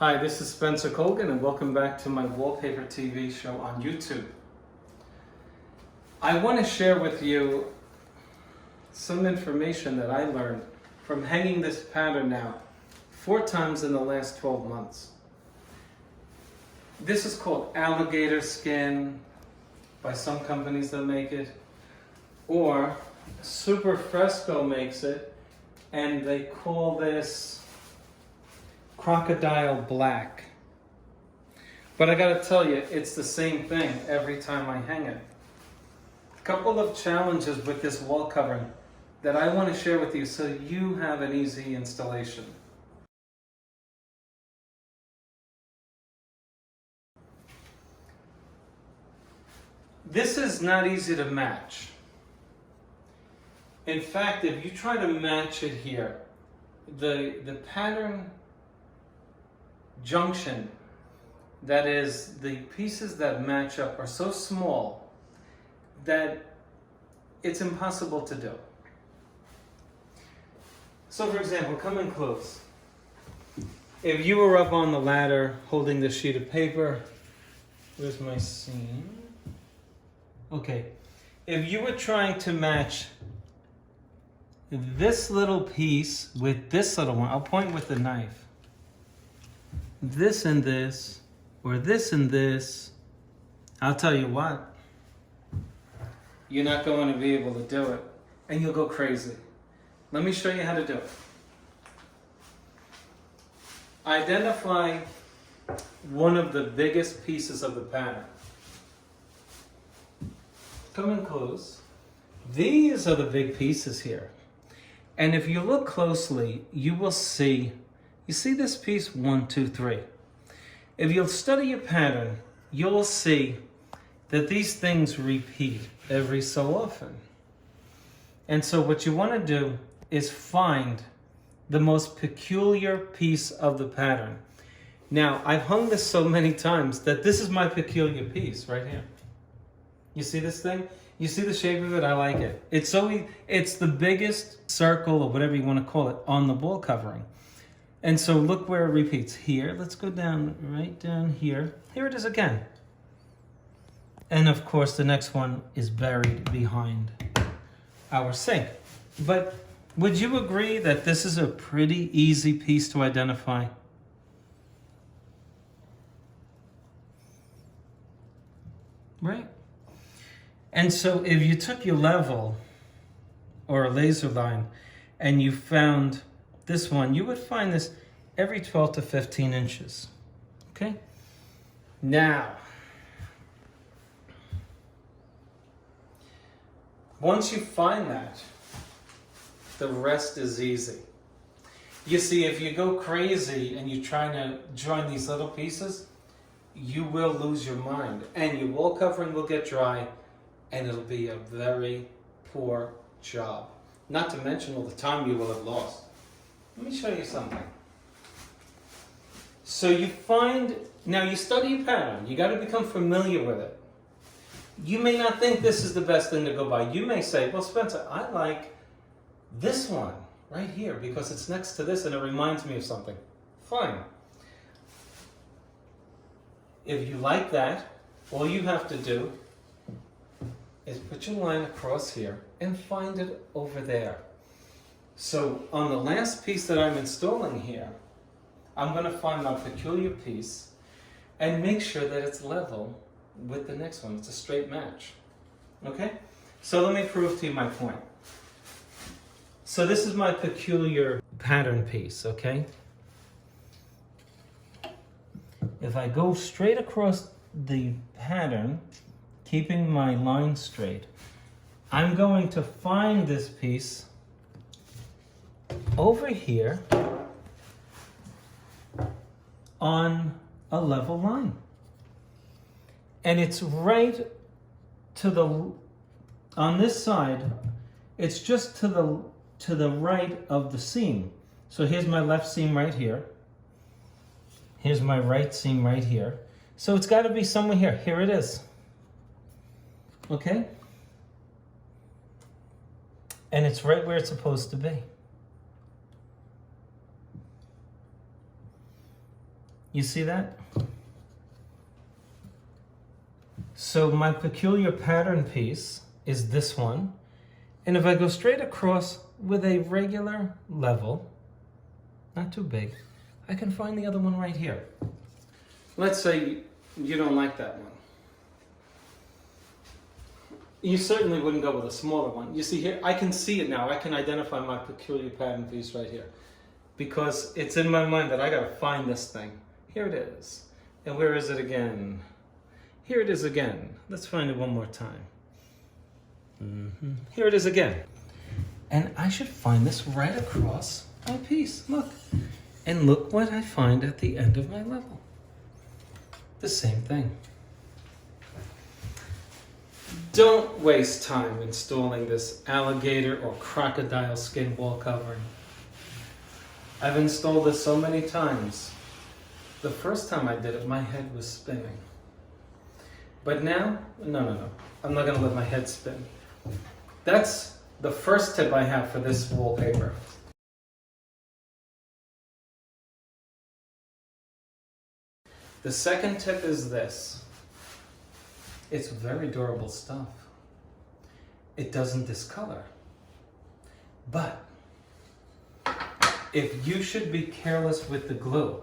Hi, this is Spencer Colgan and welcome back to my wallpaper TV show on YouTube. I want to share with you some information that I learned from hanging this pattern now 4 times in the last 12 months. This is called alligator skin by some companies that make it, or Super Fresco makes it, and they call this Crocodile black. But I gotta tell you, it's the same thing every time I hang it. A couple of challenges with this wall covering that I want to share with you so you have an easy installation. This is not easy to match. In fact, if you try to match it here, the pattern junction, that is, the pieces that match up, are so small that it's impossible to do. So for example, come in close. If you were up on the ladder holding this sheet of paper, where's my seam? Okay, if you were trying to match this little piece with this little one, I'll point with the knife. This and this, or this and this, I'll tell you what, you're not going to be able to do it, and you'll go crazy. Let me show you how to do it. Identify one of the biggest pieces of the pattern. Come in close. These are the big pieces here. And if you look closely, you will see, you see this piece, 1, 2, 3. If you'll study your pattern, you'll see that these things repeat every so often. And so what you want to do is find the most peculiar piece of the pattern. Now, I've hung this so many times that this is my peculiar piece right here. You see this thing? You see the shape of it? I like it. It's the biggest circle, or whatever you want to call it, on the wall covering. And so look where it repeats. Here, let's go down, right down here. Here it is again. And of course, the next one is buried behind our sink. But would you agree that this is a pretty easy piece to identify? Right? And so if you took your level or a laser line and you found this one, you would find this every 12 to 15 inches. Okay? Now, once you find that, the rest is easy. You see, if you go crazy and you're trying to join these little pieces, you will lose your mind, and your wall covering will get dry, and it'll be a very poor job. Not to mention all the time you will have lost. Let me show you something. So you find, now you study your pattern. You got to become familiar with it. You may not think this is the best thing to go by. You may say, well, Spencer, I like this one right here because it's next to this and it reminds me of something. Fine. If you like that, all you have to do is put your line across here and find it over there. So on the last piece that I'm installing here, I'm going to find my peculiar piece and make sure that it's level with the next one. It's a straight match. Okay? So let me prove to you my point. So this is my peculiar pattern piece, okay? If I go straight across the pattern, keeping my line straight, I'm going to find this piece over here on a level line. And it's right to the, on this side, it's just to the right of the seam. So here's my left seam right here. Here's my right seam right here. So it's got to be somewhere here. Here it is. Okay? And it's right where it's supposed to be. You see that? So my peculiar pattern piece is this one. And if I go straight across with a regular level, not too big, I can find the other one right here. Let's say you don't like that one. You certainly wouldn't go with a smaller one. You see here, I can see it now. I can identify my peculiar pattern piece right here. Because it's in my mind that I gotta find this thing. Here it is. And where is it again? Here it is again. Let's find it one more time. Here it is again. And I should find this right across my piece. Look. And look what I find at the end of my level. The same thing. Don't waste time installing this alligator or crocodile skin wall covering. I've installed this so many times. The first time I did it, my head was spinning. But now, no. I'm not gonna let my head spin. That's the first tip I have for this wallpaper. The second tip is this. It's very durable stuff. It doesn't discolor. But if you should be careless with the glue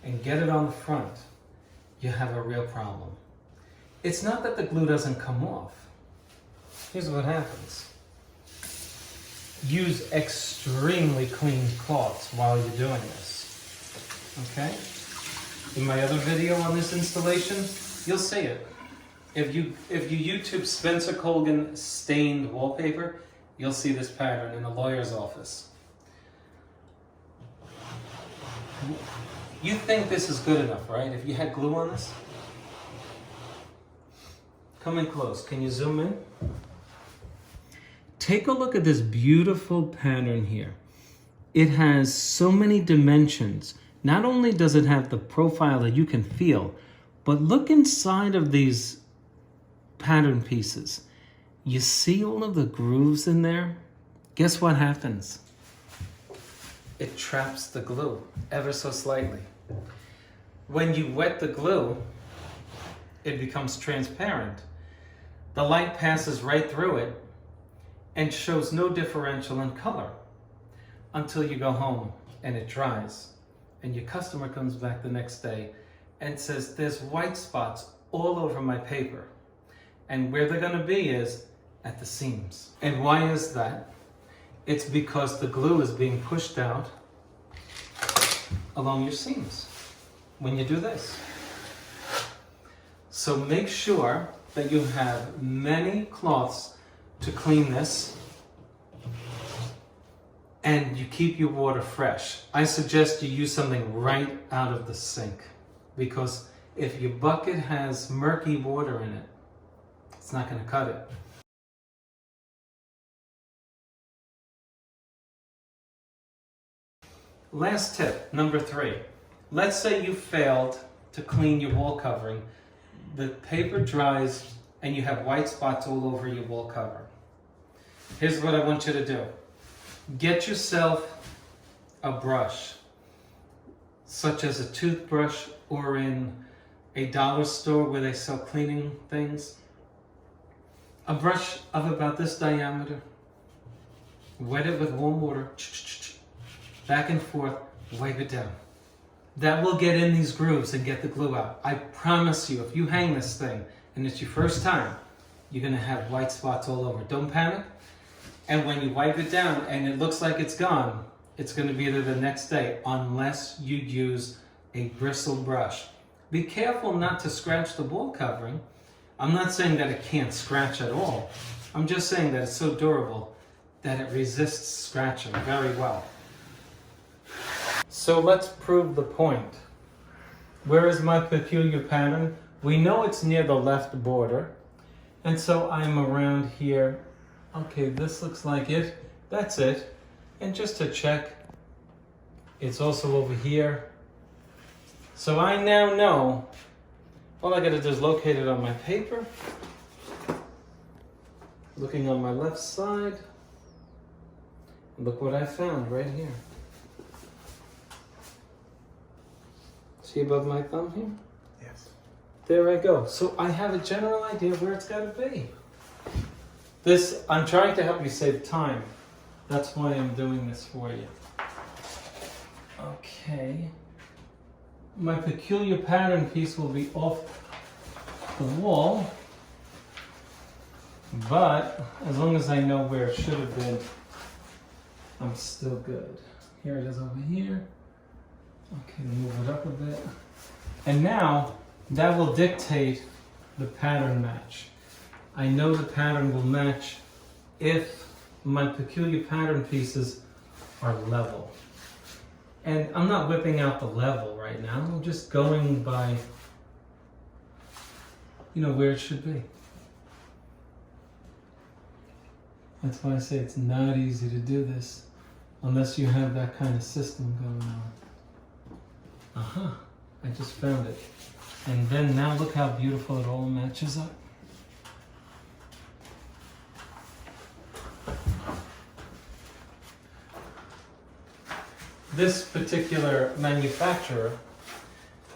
and get it on the front, you have a real problem. It's not that the glue doesn't come off. Here's what happens. Use extremely clean cloths while you're doing this. Okay? In my other video on this installation, you'll see it. If you YouTube Spencer Colgan stained wallpaper, you'll see this pattern in a lawyer's office. You think this is good enough, right? If you had glue on this? Come in close. Can you zoom in? Take a look at this beautiful pattern here. It has so many dimensions. Not only does it have the profile that you can feel, but look inside of these pattern pieces. You see all of the grooves in there? Guess what happens? It traps the glue ever so slightly. When you wet the glue, it becomes transparent. The light passes right through it and shows no differential in color until you go home and it dries. And your customer comes back the next day and says, there's white spots all over my paper. And where they're gonna be is at the seams. And why is that? It's because the glue is being pushed out along your seams when you do this. So make sure that you have many cloths to clean this and you keep your water fresh. I suggest you use something right out of the sink, because if your bucket has murky water in it, it's not going to cut it. Last tip, number 3. Let's say you failed to clean your wall covering. The paper dries and you have white spots all over your wall cover. Here's what I want you to do. Get yourself a brush, such as a toothbrush, or in a dollar store where they sell cleaning things. A brush of about this diameter. Wet it with warm water. Back and forth, wipe it down. That will get in these grooves and get the glue out. I promise you, if you hang this thing and it's your first time, you're gonna have white spots all over. Don't panic. And when you wipe it down and it looks like it's gone, it's gonna be there the next day, unless you use a bristle brush. Be careful not to scratch the wall covering. I'm not saying that it can't scratch at all. I'm just saying that it's so durable that it resists scratching very well. So let's prove the point. Where is my peculiar pattern? We know it's near the left border. And so I'm around here. Okay, this looks like it. That's it. And just to check, it's also over here. So I now know, all I gotta do is locate it on my paper. Looking on my left side. Look what I found right here. See above my thumb here? Yes. There I go. So I have a general idea where it's got to be. This, I'm trying to help you save time. That's why I'm doing this for you. Okay. My peculiar pattern piece will be off the wall, but as long as I know where it should have been, I'm still good. Here it is over here. Okay, move it up a bit. And now that will dictate the pattern match. I know the pattern will match if my peculiar pattern pieces are level. And I'm not whipping out the level right now. I'm just going by, you know, where it should be. That's why I say it's not easy to do this unless you have that kind of system going on. Aha, I just found it. And then now look how beautiful it all matches up. This particular manufacturer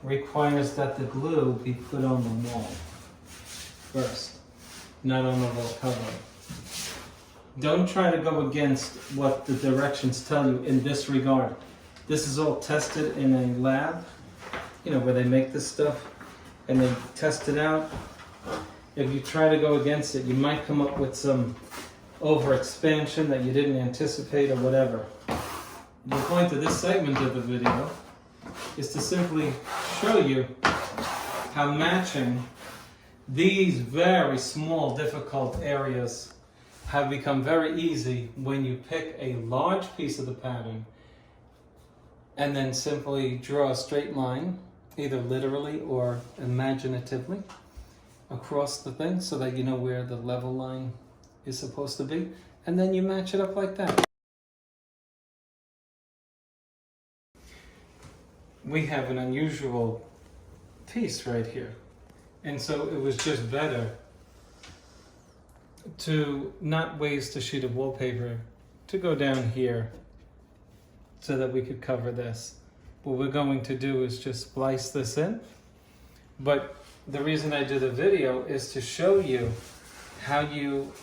requires that the glue be put on the wall first, not on the wall covering. Don't try to go against what the directions tell you in this regard. This is all tested in a lab, you know, where they make this stuff and they test it out. If you try to go against it, you might come up with some overexpansion that you didn't anticipate or whatever. The point of this segment of the video is to simply show you how matching these very small, difficult areas have become very easy when you pick a large piece of the pattern and then simply draw a straight line, either literally or imaginatively, across the thing so that you know where the level line is supposed to be, and then you match it up like that. We have an unusual piece right here, and so it was just better to not waste a sheet of wallpaper to go down here so that we could cover this. What we're going to do is just splice this in, but the reason I do the video is to show you how you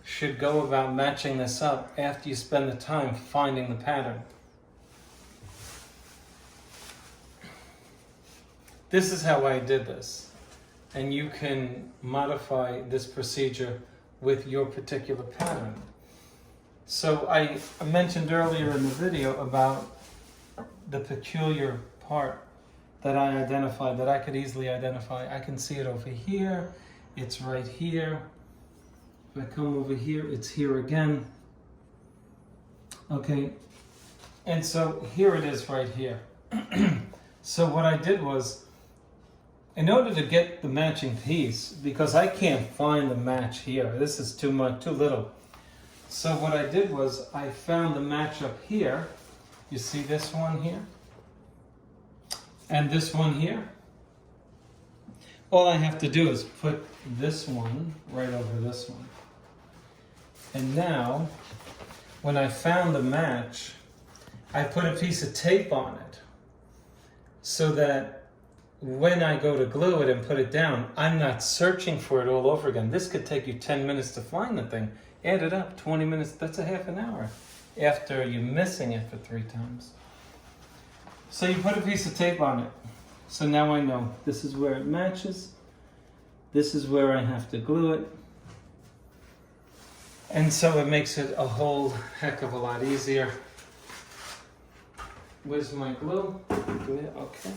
should go about matching this up after you spend the time finding the pattern. This is how I did this, and you can modify this procedure with your particular pattern. So I mentioned earlier in the video about the peculiar part that I identified, that I could easily identify. I can see it over here, it's right here. If I come over here, it's here again. Okay, and so here it is right here. So what I did was, in order to get the matching piece, because I can't find the match here, this is too much, too little. So what I did was I found the match up here. You see this one here? And this one here? All I have to do is put this one right over this one. And now, when I found the match, I put a piece of tape on it so that when I go to glue it and put it down, I'm not searching for it all over again. This could take you 10 minutes to find the thing. Add it up, 20 minutes, that's a half an hour after you're missing it for 3 times. So you put a piece of tape on it. So now I know this is where it matches. This is where I have to glue it. And so it makes it a whole heck of a lot easier. Where's my glue? Okay.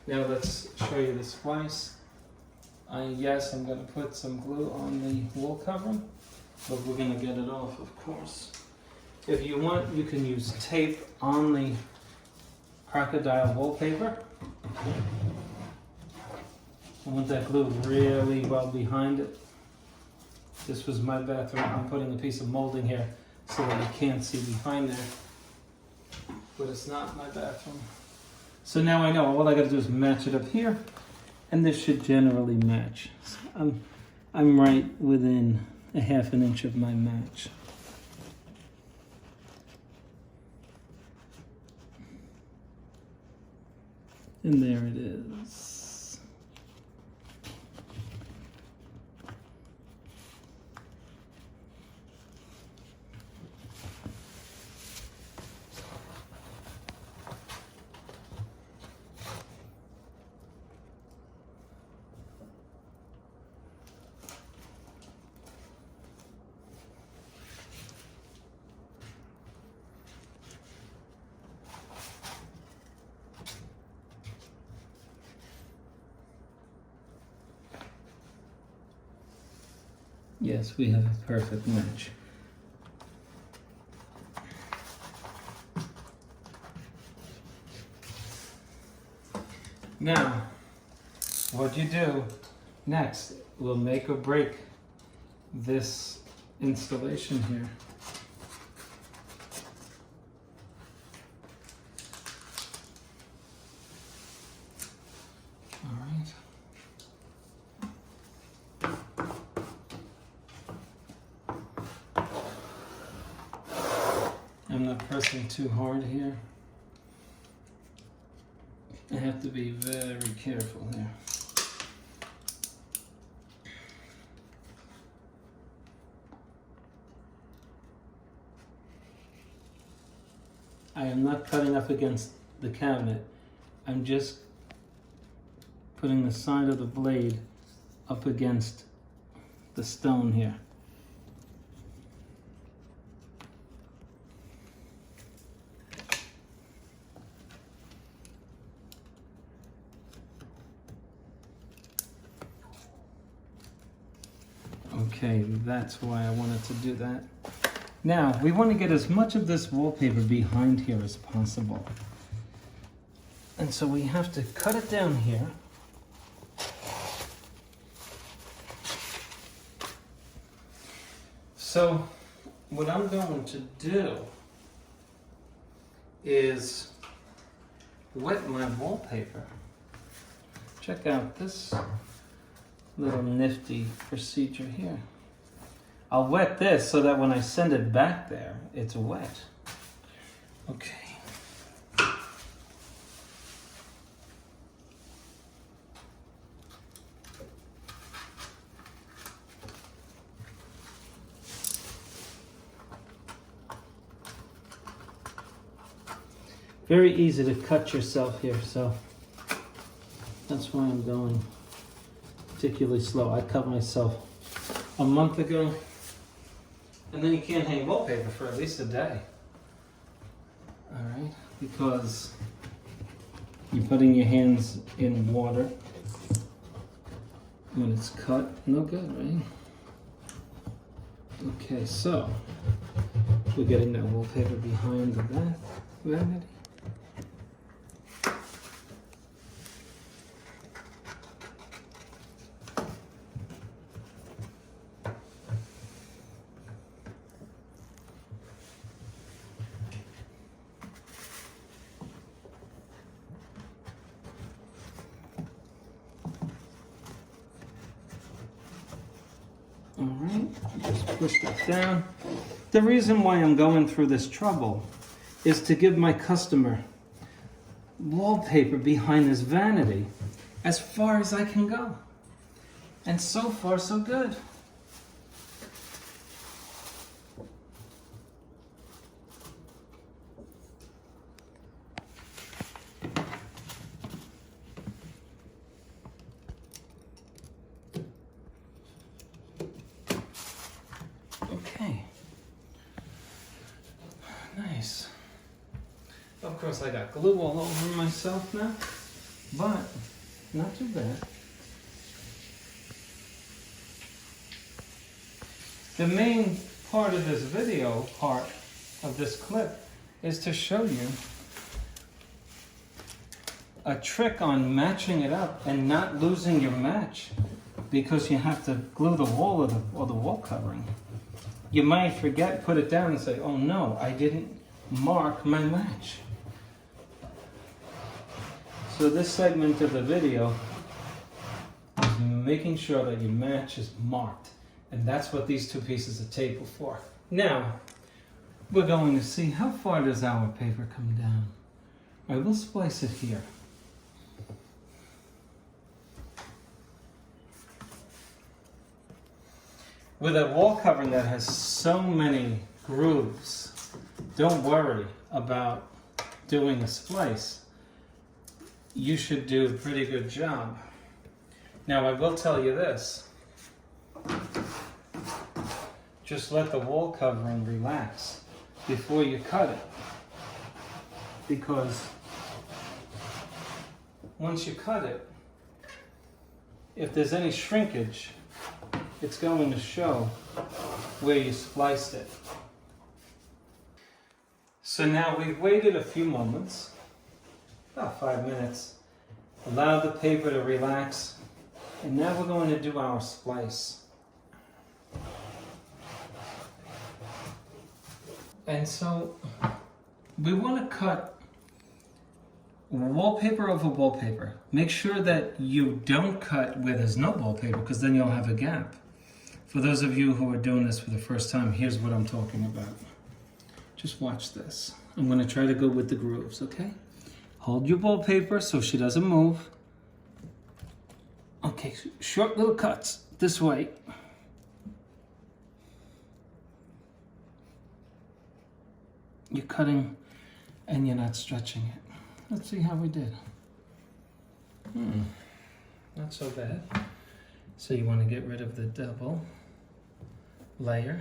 Now let's show you the splice. Yes, I'm going to put some glue on the wall cover, but we're going to get it off, of course. If you want, you can use tape on the Crocodile Wallpaper. I want that glue really well behind it. This was my bathroom. I'm putting a piece of molding here so that you can't see behind there, but it's not my bathroom. So now I know all I got to do is match it up here, and this should generally match. So I'm right within a half an inch of my match. And there it is. Yes, we have a perfect match. Now, what you do next will make or break this installation here. All right. I'm not pressing too hard here. I have to be very careful here. I am not cutting up against the cabinet. I'm just putting the side of the blade up against the stone here. Okay, that's why I wanted to do that. Now, we want to get as much of this wallpaper behind here as possible. And so we have to cut it down here. So, what I'm going to do is wet my wallpaper. Check out this little nifty procedure here. I'll wet this so that when I send it back there, it's wet. Okay. Very easy to cut yourself here, so that's why I'm going particularly slow. I cut myself a month ago, and then you can't hang wallpaper for at least a day. All right, because you're putting your hands in water when it's cut. No good, right? Okay, so we're getting that wallpaper behind the vanity. All right, just push that down. The reason why I'm going through this trouble is to give my customer wallpaper behind this vanity as far as I can go. And so far, so good. Okay. Nice. Of course, I got glue all over myself now, but not too bad. The main part of this video, part of this clip, is to show you a trick on matching it up and not losing your match because you have to glue the wall or the wall covering. You might forget, put it down and say, oh no, I didn't mark my match. So this segment of the video is making sure that your match is marked. And that's what these two pieces of tape are for. Now, we're going to see how far does our paper come down. All right, we'll splice it here. With a wall covering that has so many grooves, don't worry about doing a splice. You should do a pretty good job. Now I will tell you this. Just let the wall covering relax before you cut it. Because once you cut it, if there's any shrinkage, it's going to show where you spliced it. So now we've waited a few moments, about 5 minutes, allowed the paper to relax, and now we're going to do our splice. And so we want to cut wallpaper over wallpaper. Make sure that you don't cut where there's no wallpaper, because then you'll have a gap. For those of you who are doing this for the first time, here's what I'm talking about. Just watch this. I'm going to try to go with the grooves, okay? Hold your wallpaper so she doesn't move. Okay, short little cuts this way. You're cutting and you're not stretching it. Let's see how we did. Not so bad. So you want to get rid of the double layer.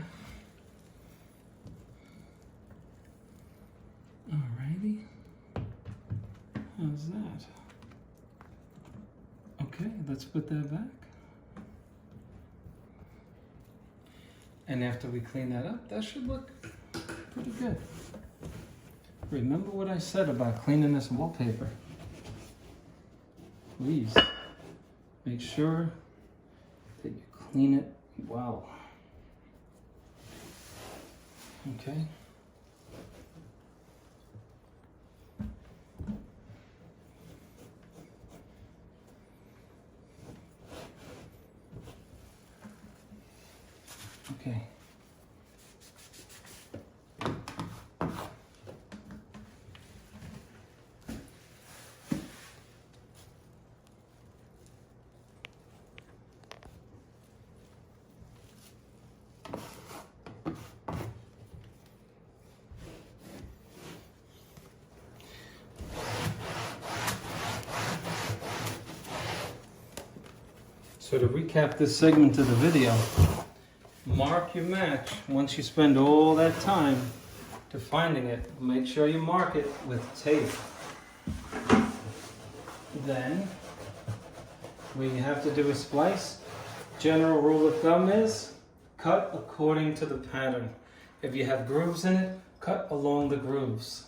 Alrighty. How's that? Okay, let's put that back. And after we clean that up, that should look pretty good. Remember what I said about cleaning this wallpaper. Please make sure that you clean it well. Okay. Okay. So to recap this segment of the video, mark your match. Once you spend all that time to finding it, make sure you mark it with tape. Then, when you have to do a splice, general rule of thumb is cut according to the pattern. If you have grooves in it, cut along the grooves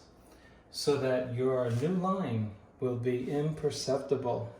so that your new line will be imperceptible.